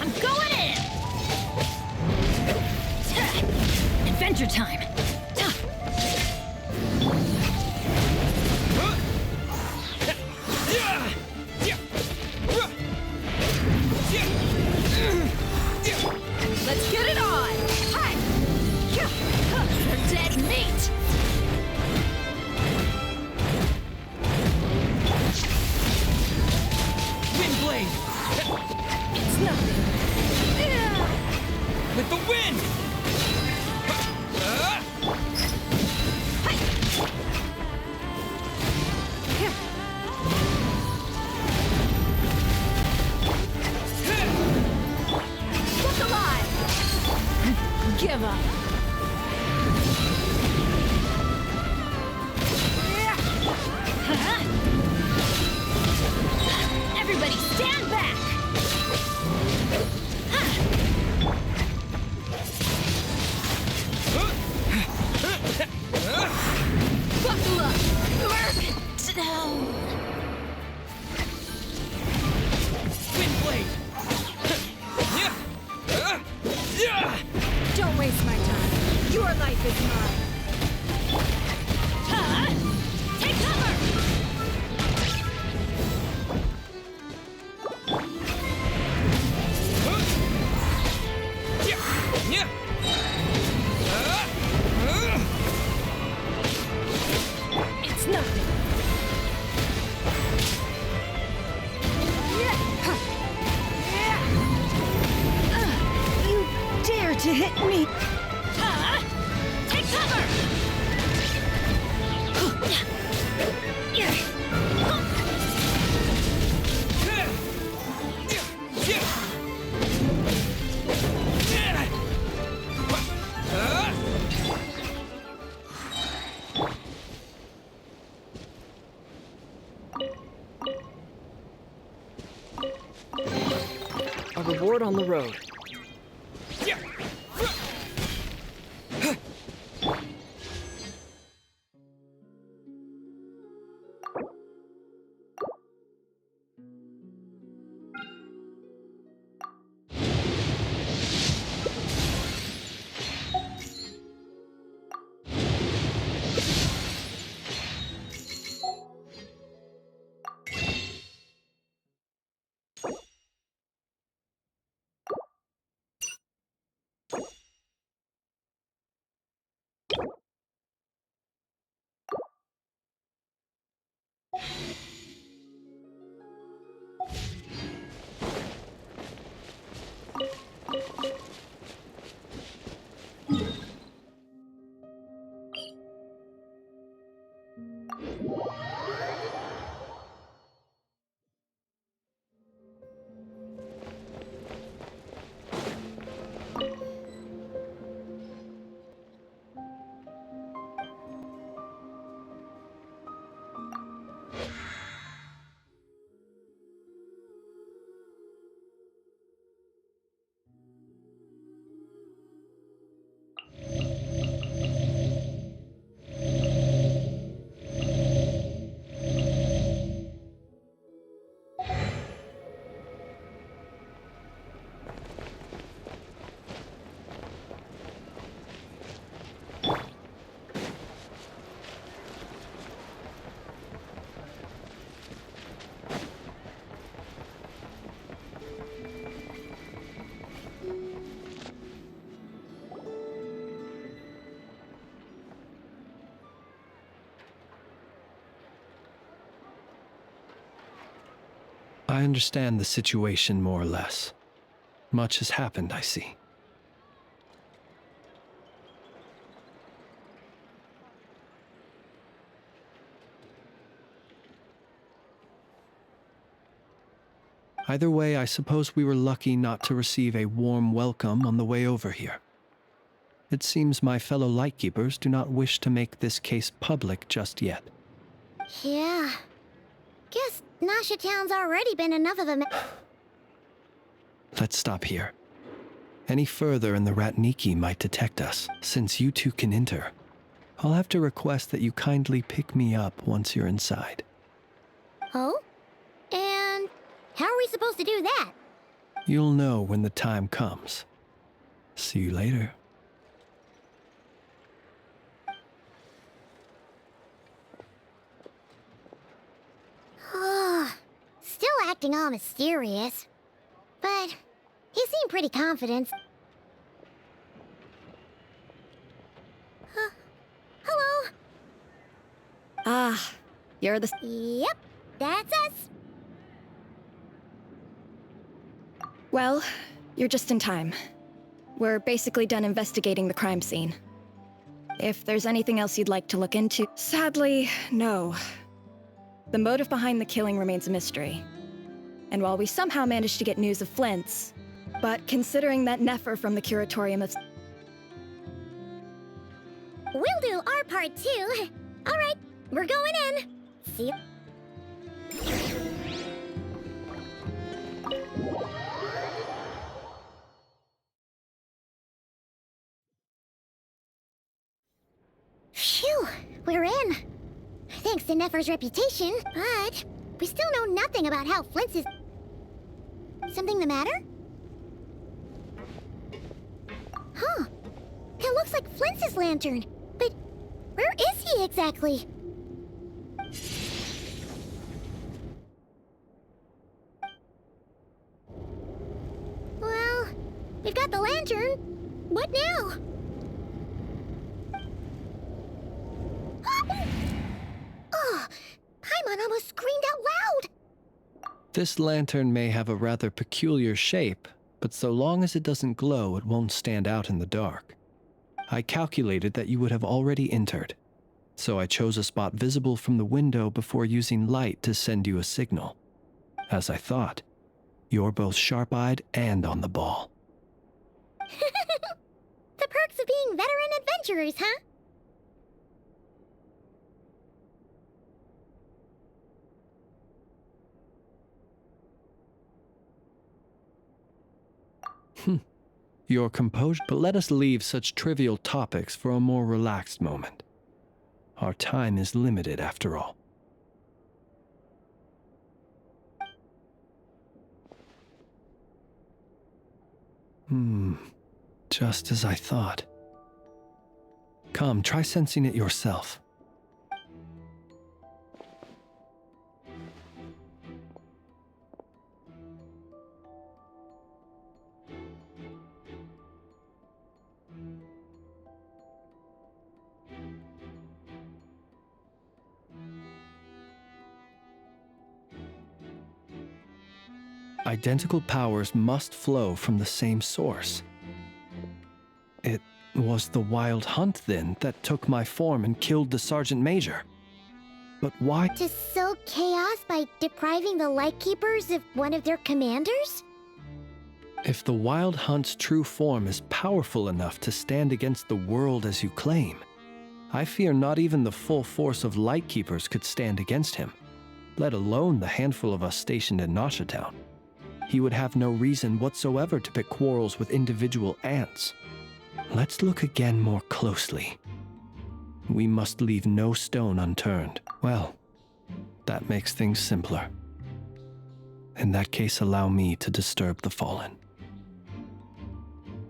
I'm going in! Adventure time! Let's get it on! Hi! You're dead meat! Wind blade! It's nothing. With the wind! Look alive! Give up. Everybody stand back! Buckle up! Merc down! Wind blade! Don't waste my time. Your life is mine. Take cover! It's nothing. You dare to hit me? Take cover! A reward on the road. I understand the situation more or less. Much has happened, I see. Either way, I suppose we were lucky not to receive a warm welcome on the way over here. It seems my fellow Lightkeepers do not wish to make this case public just yet. Yeah. Guess Nasha Town's already been enough of a Let's stop here. Any further and the Ratniki might detect us, since you two can enter. I'll have to request that you kindly pick me up once you're inside. Oh? And how are we supposed to do that? You'll know when the time comes. See you later. Still acting all mysterious. But he seemed pretty confident. Hello? Ah, you're the... Yep, that's us. Well, you're just in time. We're basically done investigating the crime scene. If there's anything else you'd like to look into... Sadly, no. The motive behind the killing remains a mystery. And while we somehow managed to get news of Flint's, but considering that Nefer from the Curatorium of... We'll do our part too. All right, we're going in. See you. Phew, we're in. Thanks to Nefer's reputation, but we still know nothing about how Flint's is... Something the matter? Huh. It looks like Flint's lantern. But where is he exactly? Well, we've got the lantern. What now? Oh, Paimon almost screamed out loud. This lantern may have a rather peculiar shape, but so long as it doesn't glow, it won't stand out in the dark. I calculated that you would have already entered, so I chose a spot visible from the window before using light to send you a signal. As I thought, you're both sharp-eyed and on the ball. The perks of being veteran adventurers, huh? You're composed, but let us leave such trivial topics for a more relaxed moment. Our time is limited, after all. Just as I thought. Come, try sensing it yourself. Identical powers must flow from the same source. It was the Wild Hunt, then, that took my form and killed the Sergeant Major. But why? To sow chaos by depriving the Lightkeepers of one of their commanders? If the Wild Hunt's true form is powerful enough to stand against the world as you claim, I fear not even the full force of Lightkeepers could stand against him, let alone the handful of us stationed in Nasha Town. He would have no reason whatsoever to pick quarrels with individual ants. Let's look again more closely. We must leave no stone unturned. Well, that makes things simpler. In that case, allow me to disturb the fallen.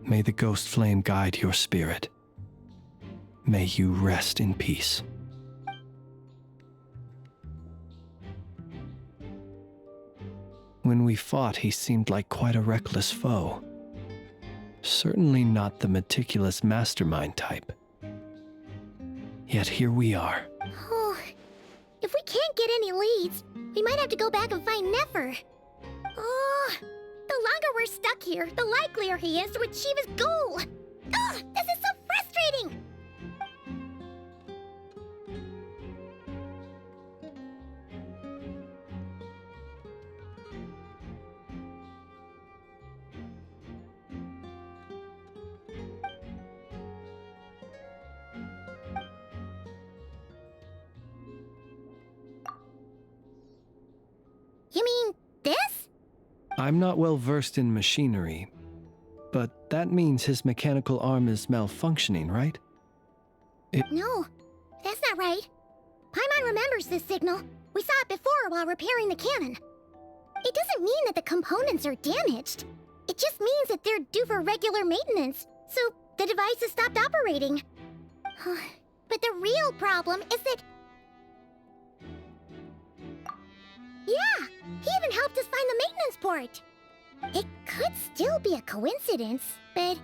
May the ghost flame guide your spirit. May you rest in peace. When we fought, he seemed like quite a reckless foe. Certainly not the meticulous mastermind type. Yet here we are. Oh, if we can't get any leads, we might have to go back and find Nefer. Oh, the longer we're stuck here, the likelier he is to achieve his goal. Ugh, this is so frustrating! You mean this? I'm not well versed in machinery, but that means his mechanical arm is malfunctioning, right? No, that right. Paimon remembers this signal. We saw it before while repairing the cannon. It doesn't mean that the components are damaged. It just means that they're due for regular maintenance, so the device has stopped operating. But the real problem is that... Yeah, he even helped us find the maintenance port. It could still be a coincidence, but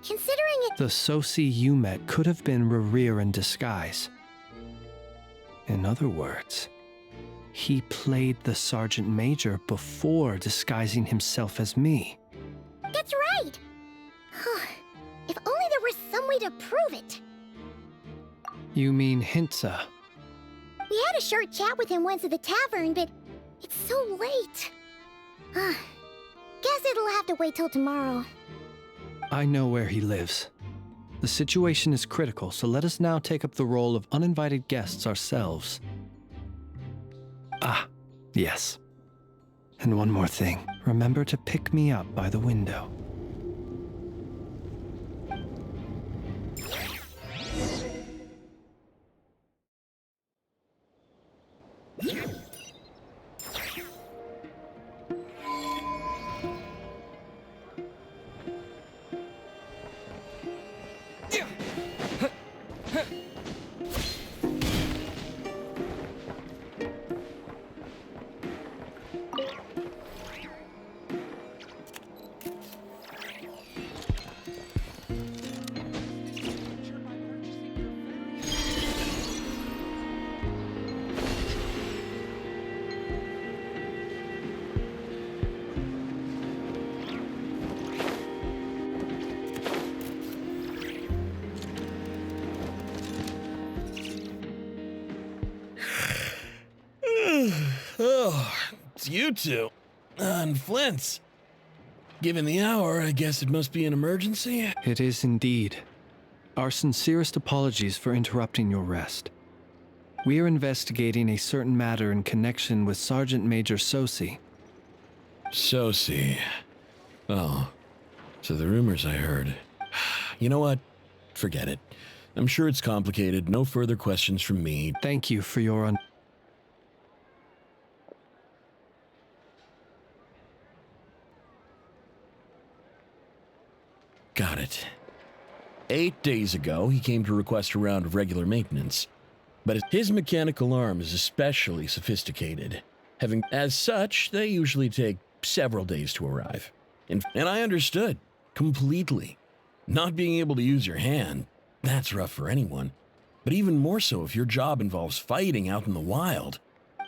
considering it... The Sosi you met could have been Rerir in disguise. In other words, he played the Sergeant Major before disguising himself as me. That's right! If only there were some way to prove it. You mean Hintsa? We had a short chat with him once at the tavern, but it's so late. Guess it'll have to wait till tomorrow. I know where he lives. The situation is critical, so let us now take up the role of uninvited guests ourselves. Ah, yes. And one more thing. Remember to pick me up by the window. Oh, it's you two. And Flint's. Given the hour, I guess it must be an emergency. It is indeed. Our sincerest apologies for interrupting your rest. We are investigating a certain matter in connection with Sergeant Major Sosi. Sosi. Oh, so the rumors I heard. You know what? Forget it. I'm sure it's complicated. No further questions from me. Thank you for your Got it. 8 days ago, he came to request a round of regular maintenance. But his mechanical arm is especially sophisticated. As such, they usually take several days to arrive. And I understood. Completely. Not being able to use your hand, that's rough for anyone. But even more so if your job involves fighting out in the wild.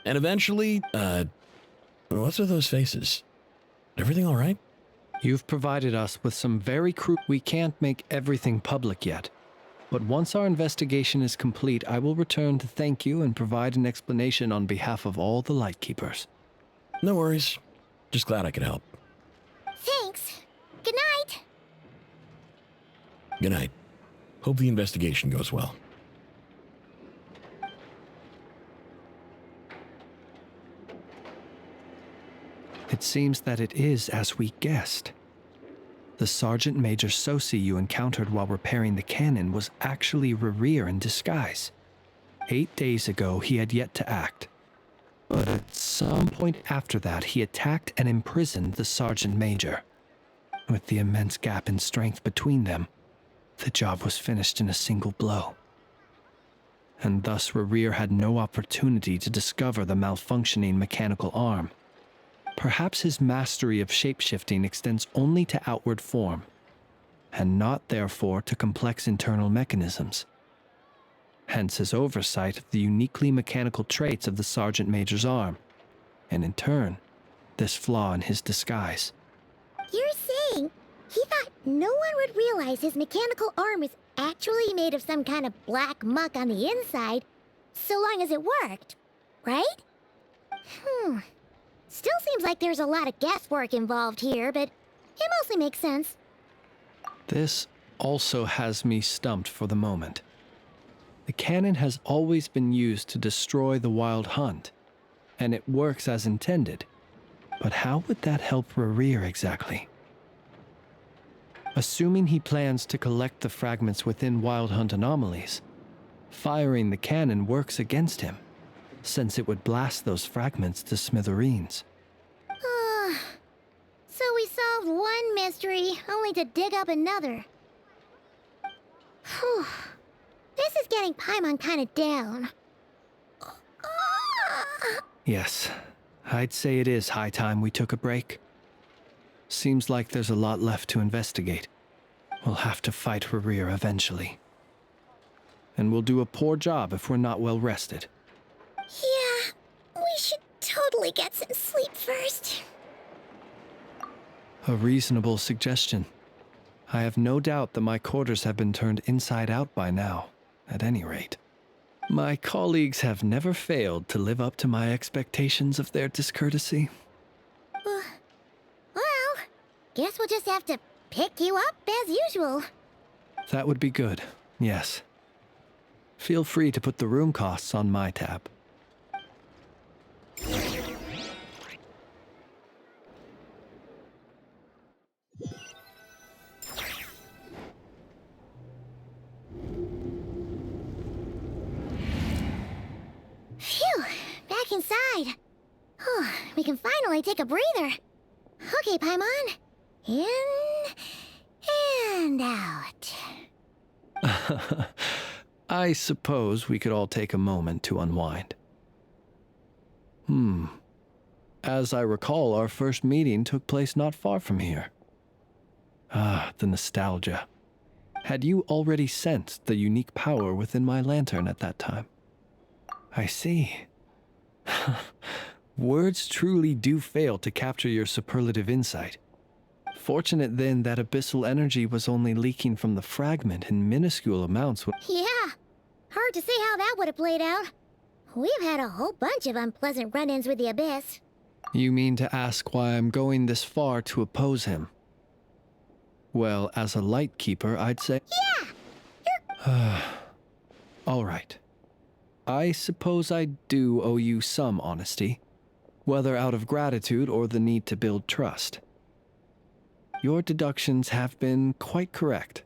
And eventually, what's with those faces? Everything all right? You've provided us with some very We can't make everything public yet. But once our investigation is complete, I will return to thank you and provide an explanation on behalf of all the Lightkeepers. No worries. Just glad I could help. Thanks. Good night. Good night. Hope the investigation goes well. It seems that it is as we guessed. The Sergeant Major Sosi you encountered while repairing the cannon was actually Rerir in disguise. 8 days ago, he had yet to act. But at some point after that, he attacked and imprisoned the Sergeant Major. With the immense gap in strength between them, the job was finished in a single blow. And thus Rerir had no opportunity to discover the malfunctioning mechanical arm. Perhaps his mastery of shapeshifting extends only to outward form, and not therefore to complex internal mechanisms. Hence his oversight of the uniquely mechanical traits of the Sergeant Major's arm, and in turn, this flaw in his disguise. You're saying he thought no one would realize his mechanical arm is actually made of some kind of black muck on the inside, so long as it worked, right? Still seems like there's a lot of guesswork involved here, but it mostly makes sense. This also has me stumped for the moment. The cannon has always been used to destroy the Wild Hunt, and it works as intended. But how would that help Rerir exactly? Assuming he plans to collect the fragments within Wild Hunt anomalies, Firing the cannon works against him, since it would blast those fragments to smithereens. So we solved one mystery, only to dig up another. Whew. This is getting Paimon kind of down. Yes, I'd say it is high time we took a break. Seems like there's a lot left to investigate. We'll have to fight Rerir eventually. And we'll do a poor job if we're not well rested. Yeah, we should totally get some sleep first. A reasonable suggestion. I have no doubt that my quarters have been turned inside out by now, at any rate. My colleagues have never failed to live up to my expectations of their discourtesy. Well, guess we'll just have to pick you up as usual. That would be good, yes. Feel free to put the room costs on my tab. Phew, back inside. We can finally take a breather. Okay, Paimon. In and out. I suppose we could all take a moment to unwind. As I recall, our first meeting took place not far from here. Ah, the nostalgia. Had you already sensed the unique power within my lantern at that time? I see. Words truly do fail to capture your superlative insight. Fortunate then that abyssal energy was only leaking from the fragment in minuscule amounts. Yeah, hard to say how that would have played out. We've had a whole bunch of unpleasant run-ins with the Abyss. You mean to ask why I'm going this far to oppose him? Well, as a light keeper, I'd say... Yeah! All right. I suppose I do owe you some honesty, whether out of gratitude or the need to build trust. Your deductions have been quite correct.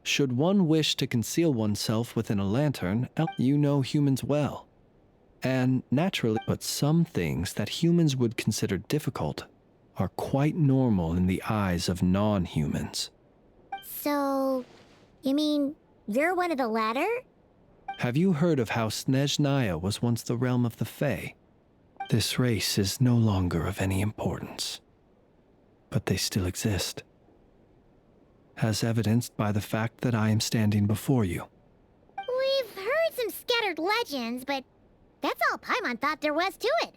Should one wish to conceal oneself within a lantern, you know humans well. And naturally, but some things that humans would consider difficult are quite normal in the eyes of non-humans. So, you mean you're one of the latter? Have you heard of how Snezhnaya was once the realm of the Fae? This race is no longer of any importance, but they still exist, as evidenced by the fact that I am standing before you. We've heard some scattered legends, but that's all Paimon thought there was to it.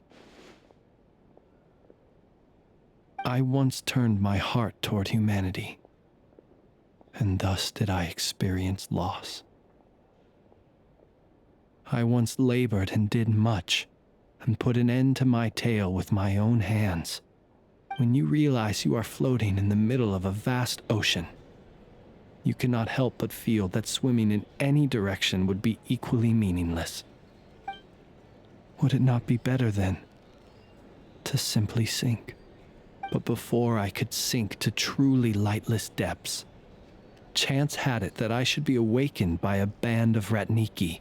I once turned my heart toward humanity, and thus did I experience loss. I once labored and did much, and put an end to my tale with my own hands. When you realize you are floating in the middle of a vast ocean, you cannot help but feel that swimming in any direction would be equally meaningless. Would it not be better, then, to simply sink? But before I could sink to truly lightless depths, chance had it that I should be awakened by a band of Ratniki.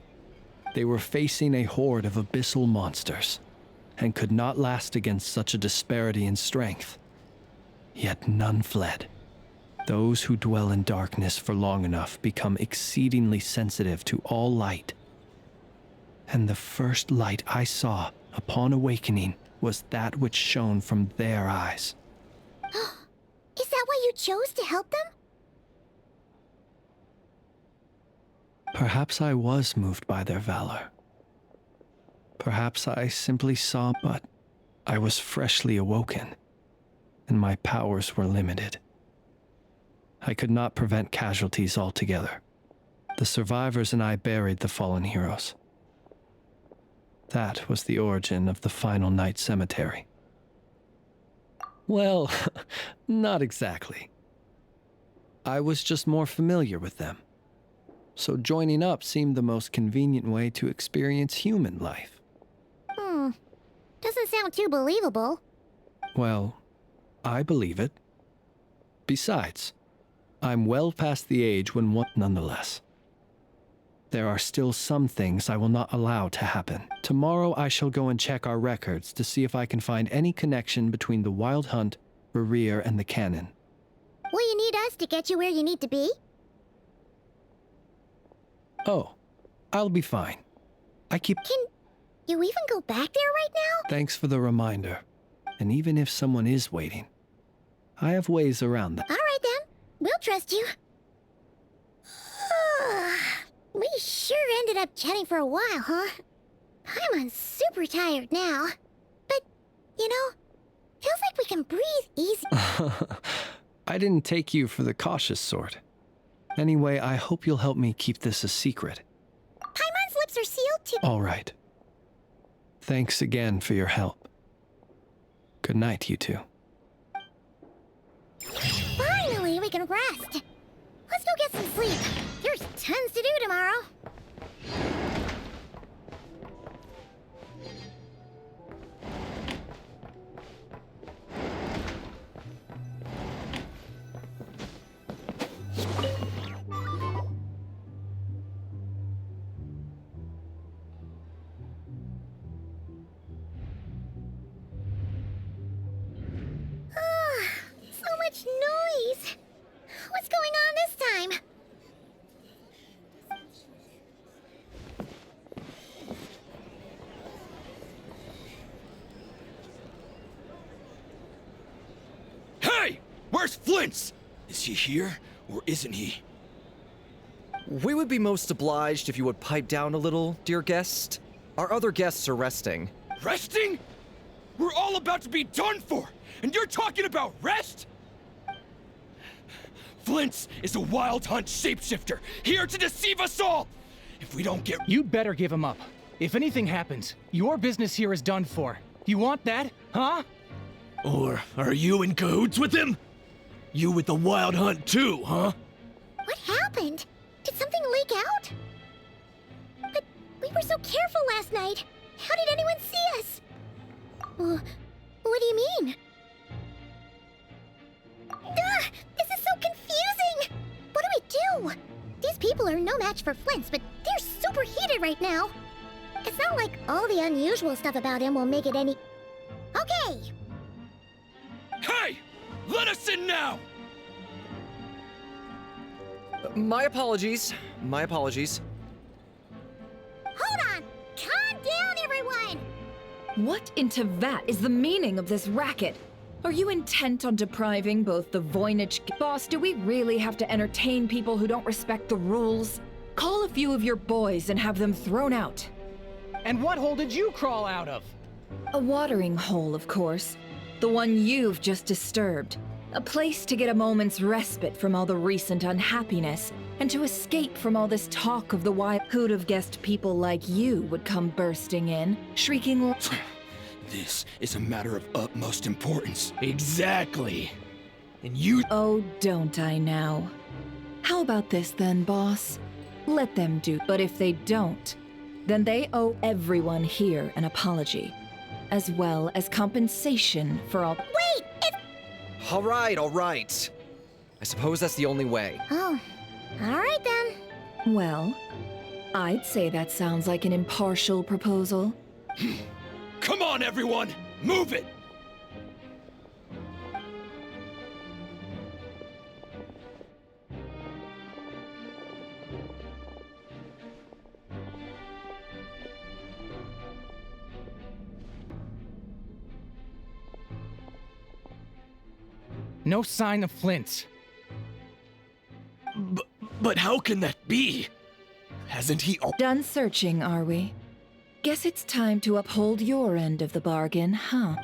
They were facing a horde of abyssal monsters, and could not last against such a disparity in strength. Yet none fled. Those who dwell in darkness for long enough become exceedingly sensitive to all light. And the first light I saw upon awakening was that which shone from their eyes. Is that why you chose to help them? Perhaps I was moved by their valor. Perhaps I simply saw, but I was freshly awoken, and my powers were limited. I could not prevent casualties altogether. The survivors and I buried the fallen heroes. That was the origin of the final night cemetery. Well, not exactly. I was just more familiar with them. So joining up seemed the most convenient way to experience human life. Doesn't sound too believable. Well, I believe it. Besides, I'm well past the age when one nonetheless. there are still some things I will not allow to happen. Tomorrow I shall go and check our records to see if I can find any connection between the Wild Hunt, Rear, and the cannon. Will you need us to get you where you need to be? Oh, I'll be fine. Can you even go back there right now? Thanks for the reminder. And even if someone is waiting, I have ways around that. All right then. We'll trust you. We sure ended up chatting for a while, huh? I'm super tired now. But, you know, feels like we can breathe easy. I didn't take you for the cautious sort. Anyway, I hope you'll help me keep this a secret. Paimon's lips are sealed too. All right. Thanks again for your help. Good night, you two. Finally, we can rest. Let's go get some sleep. There's tons to do tomorrow. So much noise. What's going on this time? Hey! Where's Flint's? Is he here, or isn't he? We would be most obliged if you would pipe down a little, dear guest. Our other guests are resting. Resting? We're all about to be done for, and you're talking about rest? Flint's is a Wild Hunt shapeshifter, here to deceive us all! If we don't get... You'd better give him up. If anything happens, your business here is done for. You want that, huh? Or are you in cahoots with him? You with the Wild Hunt too, huh? What happened? Did something leak out? But we were so careful last night. How did anyone see us? What do you mean? This is so confusing! What do we do? These people are no match for Flint's, but they're super heated right now. It's not like all the unusual stuff about him will make it any... Okay! Hey! Let us in now! My apologies. My apologies. Hold on! Calm down, everyone! What in Tevat is the meaning of this racket? Are you intent on depriving both the Voynich... Boss, do we really have to entertain people who don't respect the rules? Call a few of your boys and have them thrown out. And what hole did you crawl out of? A watering hole, of course. The one you've just disturbed. A place to get a moment's respite from all the recent unhappiness, and to escape from all this talk of the wild. Who'd have guessed people like you would come bursting in, shrieking... This is a matter of utmost importance. Exactly. And you... Oh, don't I now? How about this then, boss? Let them do. But if they don't, then they owe everyone here an apology, as well as compensation for all... Wait! It's... All right. I suppose that's the only way. Oh, all right then. Well, I'd say that sounds like an impartial proposal. Come on, everyone! Move it! No sign of Flint's. But how can that be? Hasn't he Done searching, are we? Guess it's time to uphold your end of the bargain, huh?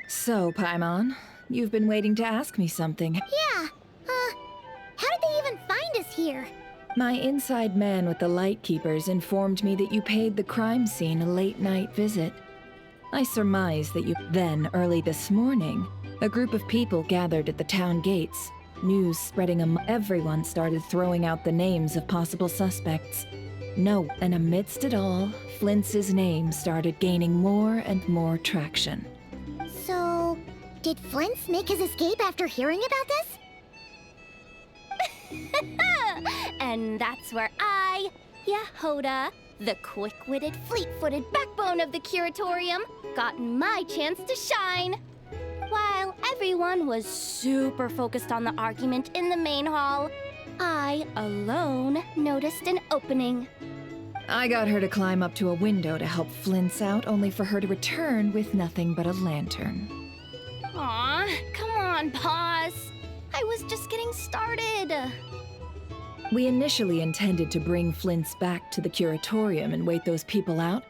So, Paimon, you've been waiting to ask me something. Yeah, how did they even find us here? My inside man with the Lightkeepers informed me that you paid the crime scene a late-night visit. I surmise that you... Then, early this morning, a group of people gathered at the town gates. News spreading everyone started throwing out the names of possible suspects. No, and amidst it all, Flint's name started gaining more and more traction. So, did Flint make his escape after hearing about this? And that's where I, Yehoda, the quick-witted, fleet-footed backbone of the Curatorium, got my chance to shine. While everyone was super focused on the argument in the main hall, I alone noticed an opening. I got her to climb up to a window to help Flint's out, only for her to return with nothing but a lantern. Aw, come on, Boss. I was just getting started. We initially intended to bring Flint's back to the Curatorium and wait those people out,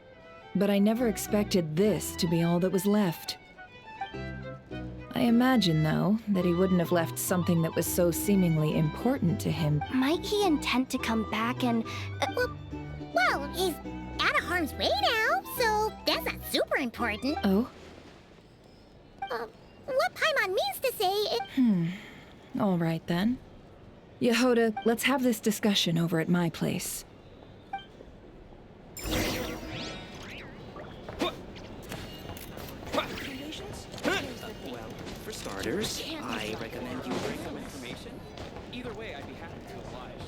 but I never expected this to be all that was left. I imagine, though, that he wouldn't have left something that was so seemingly important to him. Might he intend to come back and... well, he's out of harm's way now, so that's not super important. Oh? What Paimon means to say it... All right, then. Yehoda, let's have this discussion over at my place. Well, for starters, I recommend you bring some information. Either way, I'd be happy to oblige.